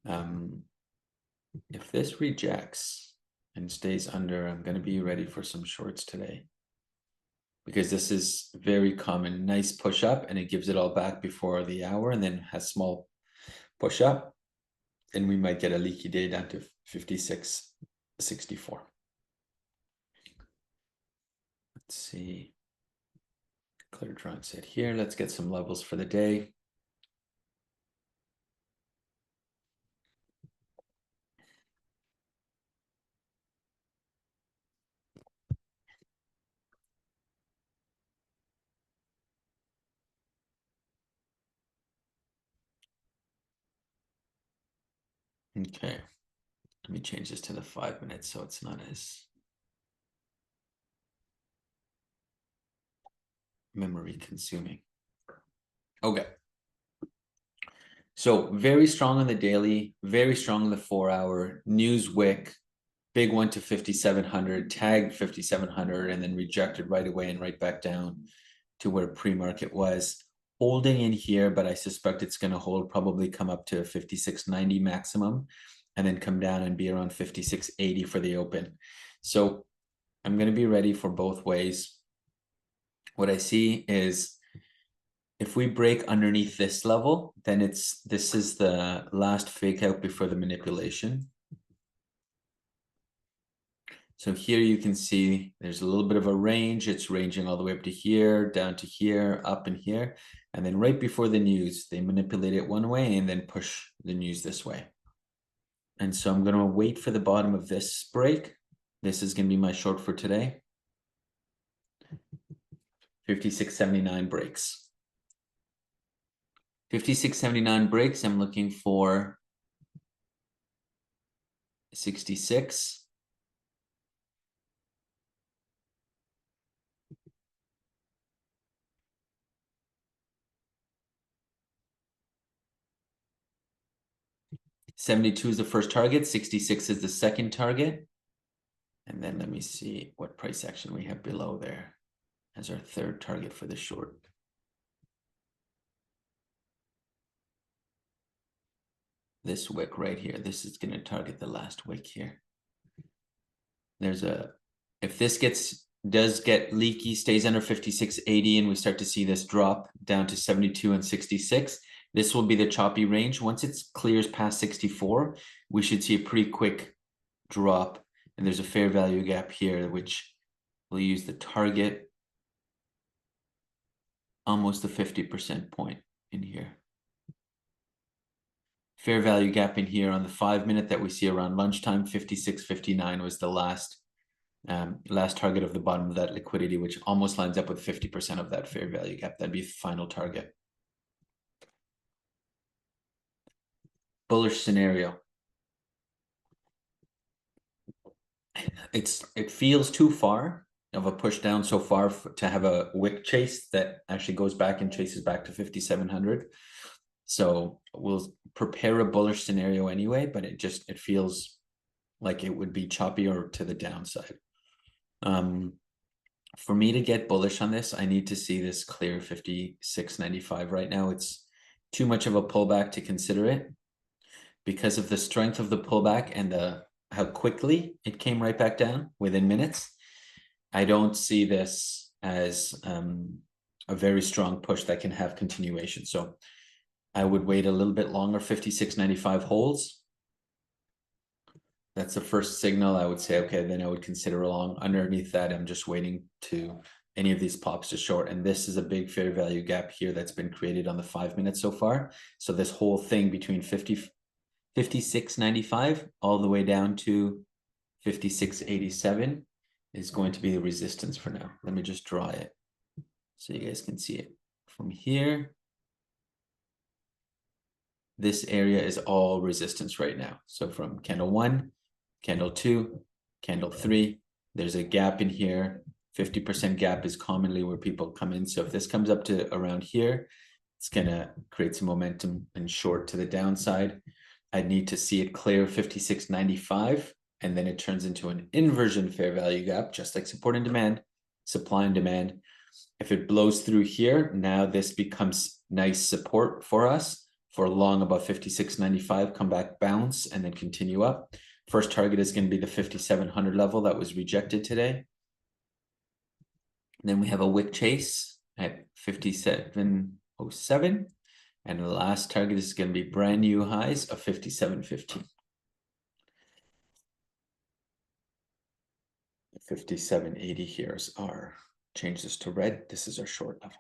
If this rejects and stays under, I'm going to be ready for some shorts today, because this is very common. Nice push up and it gives it all back before the hour and then has small push up, and we might get a leaky day down to 56.64. Let's see. Clear drawing set here. Let's get some levels for the day. Okay. Let me change this to the 5 minutes so it's not as memory consuming. Okay. So very strong on the daily, very strong on the 4 hour. Newswick, big one to 5,700, tagged 5,700, and then rejected right away and right back down to where pre-market was. Holding in here, but I suspect it's going to hold, probably come up to 56.90 maximum, and then come down and be around 56.80 for the open. So I'm going to be ready for both ways. What I see is if we break underneath this level, then this is the last fake out before the manipulation. So here you can see there's a little bit of a range. It's ranging all the way up to here, down to here, up and here. And then right before the news, they manipulate it one way and then push the news this way. And so I'm going to wait for the bottom of this break. This is going to be my short for today. 56.79 breaks. 56.79 breaks. I'm looking for 66. $72 is the first target, 66 is the second target. And then let me see what price action we have below there as our third target for the short. This wick right here, this is going to target the last wick here. If this does get leaky, stays under 56.80, and we start to see this drop down to 72 and 66, this will be the choppy range. Once it clears past 64, we should see a pretty quick drop. And there's a fair value gap here, which we'll use the target almost a 50% point in here. Fair value gap in here on the 5 minute that we see around lunchtime. 56.59 was the last target of the bottom of that liquidity, which almost lines up with 50% of that fair value gap. That'd be final target. Bullish scenario. It feels too far of a push down so far to have a wick chase that actually goes back and chases back to 5,700. So we'll prepare a bullish scenario anyway, but it feels like it would be choppy or to the downside. For me to get bullish on this, I need to see this clear 56.95. Right now, it's too much of a pullback to consider it because of the strength of the pullback and how quickly it came right back down within minutes. I don't see this as a very strong push that can have continuation. So I would wait a little bit longer. 56.95 holds. That's the first signal. I would say, okay, then I would consider a long. Underneath that, I'm just waiting to any of these pops to short. And this is a big fair value gap here that's been created on the 5 minutes so far. So this whole thing between 56.95 all the way down to 56.87 is going to be the resistance for now. Let me just draw it so you guys can see it. From here, this area is all resistance right now. So from candle 1, candle 2, candle 3, there's a gap in here. 50% gap is commonly where people come in. So if this comes up to around here, it's going to create some momentum and short to the downside. I'd need to see it clear 56.95, and then it turns into an inversion fair value gap, just like support and demand, supply and demand. If it blows through here, now this becomes nice support for us for long above 56.95, come back, bounce, and then continue up. First target is going to be the 5,700 level that was rejected today. Then we have a wick chase at 57.07. And the last target is going to be brand new highs of 57.15. 57.80 here is our, change this to red. This is our short level.